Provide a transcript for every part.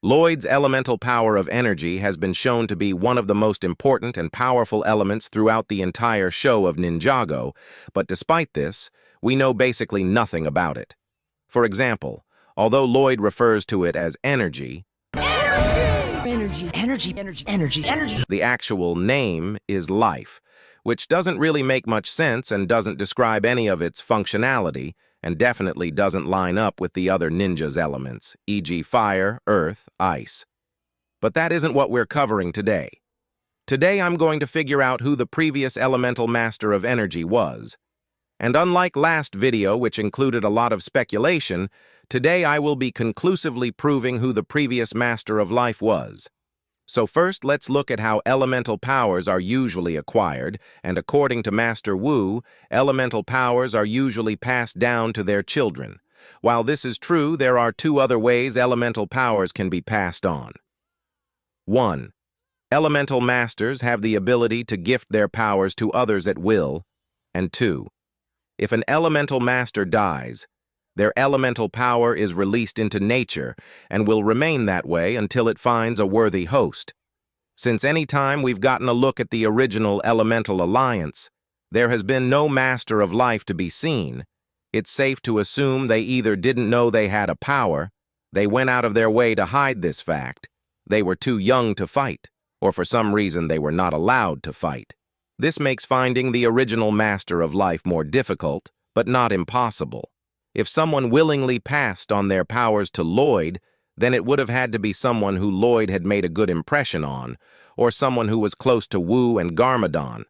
Lloyd's elemental power of energy has been shown to be one of the most important and powerful elements throughout the entire show of Ninjago, but despite this, we know basically nothing about it. For example, although Lloyd refers to it as energy, the actual name is life, which doesn't really make much sense and doesn't describe any of its functionality, and definitely doesn't line up with the other ninja's elements, e.g. fire, earth, ice. But that isn't what we're covering today. Today I'm going to figure out who the previous elemental master of energy was. And unlike last video, which included a lot of speculation, today I will be conclusively proving who the previous master of life was. So first, let's look at how elemental powers are usually acquired, and according to Master Wu, elemental powers are usually passed down to their children. While this is true, there are two other ways elemental powers can be passed on. 1. Elemental masters have the ability to gift their powers to others at will. And 2. If an elemental master dies, their elemental power is released into nature and will remain that way until it finds a worthy host. Since any time we've gotten a look at the original elemental alliance, there has been no master of life to be seen. It's safe to assume they either didn't know they had a power, they went out of their way to hide this fact, they were too young to fight, or for some reason they were not allowed to fight. This makes finding the original master of life more difficult, but not impossible. If someone willingly passed on their powers to Lloyd, then it would have had to be someone who Lloyd had made a good impression on, or someone who was close to Wu and Garmadon.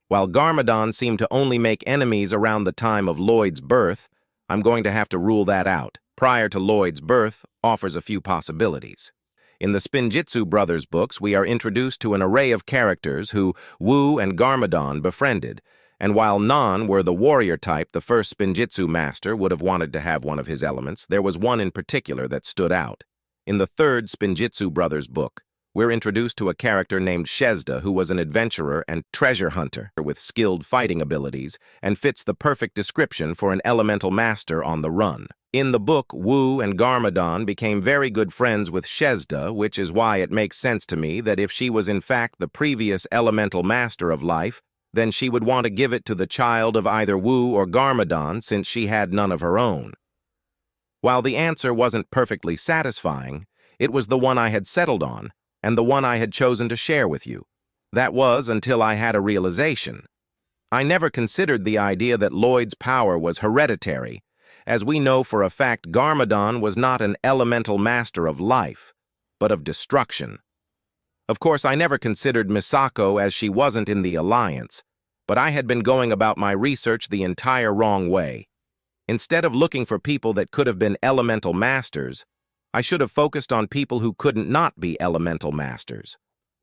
While Garmadon seemed to only make enemies around the time of Lloyd's birth, I'm going to have to rule that out. Prior to Lloyd's birth offers a few possibilities. In the Spinjitzu brothers' books, we are introduced to an array of characters who Wu and Garmadon befriended, and while none were the warrior type the first Spinjitzu master would have wanted to have one of his elements, there was one in particular that stood out. In the third Spinjitzu brothers' book, we're introduced to a character named Shezda who was an adventurer and treasure hunter with skilled fighting abilities and fits the perfect description for an elemental master on the run. In the book, Wu and Garmadon became very good friends with Shezda, which is why it makes sense to me that if she was in fact the previous elemental master of life, then she would want to give it to the child of either Wu or Garmadon since she had none of her own. While the answer wasn't perfectly satisfying, it was the one I had settled on, and the one I had chosen to share with you. That was until I had a realization. I never considered the idea that Lloyd's power was hereditary. As we know for a fact, Garmadon was not an elemental master of life, but of destruction. Of course, I never considered Misako as she wasn't in the alliance, but I had been going about my research the entire wrong way. Instead of looking for people that could have been elemental masters, I should have focused on people who couldn't not be elemental masters.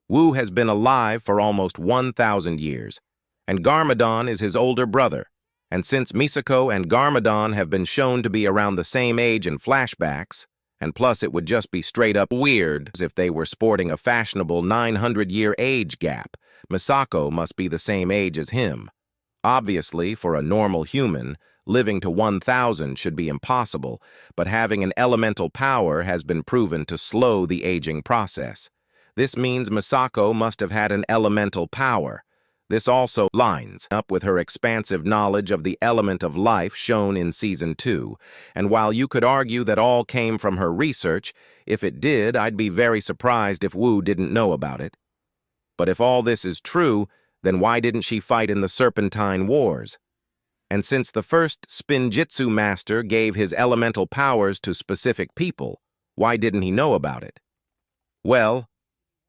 Wu has been alive for almost 1,000 years, and Garmadon is his older brother, and since Misako and Garmadon have been shown to be around the same age in flashbacks, and plus it would just be straight-up weird if they were sporting a fashionable 900-year age gap. Misako must be the same age as him. Obviously, for a normal human, living to 1,000 should be impossible, but having an elemental power has been proven to slow the aging process. This means Misako must have had an elemental power. This also lines up with her expansive knowledge of the element of life shown in Season 2, and while you could argue that all came from her research, if it did, I'd be very surprised if Wu didn't know about it. But if all this is true, then why didn't she fight in the Serpentine Wars? And since the first Spinjitzu master gave his elemental powers to specific people, why didn't he know about it? Well,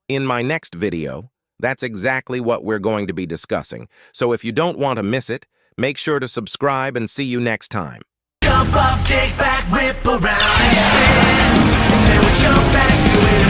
in my next video, that's exactly what we're going to be discussing. So if you don't want to miss it, make sure to subscribe and see you next time. Jump up, kick back, whip around and spin. Then we jump back to it.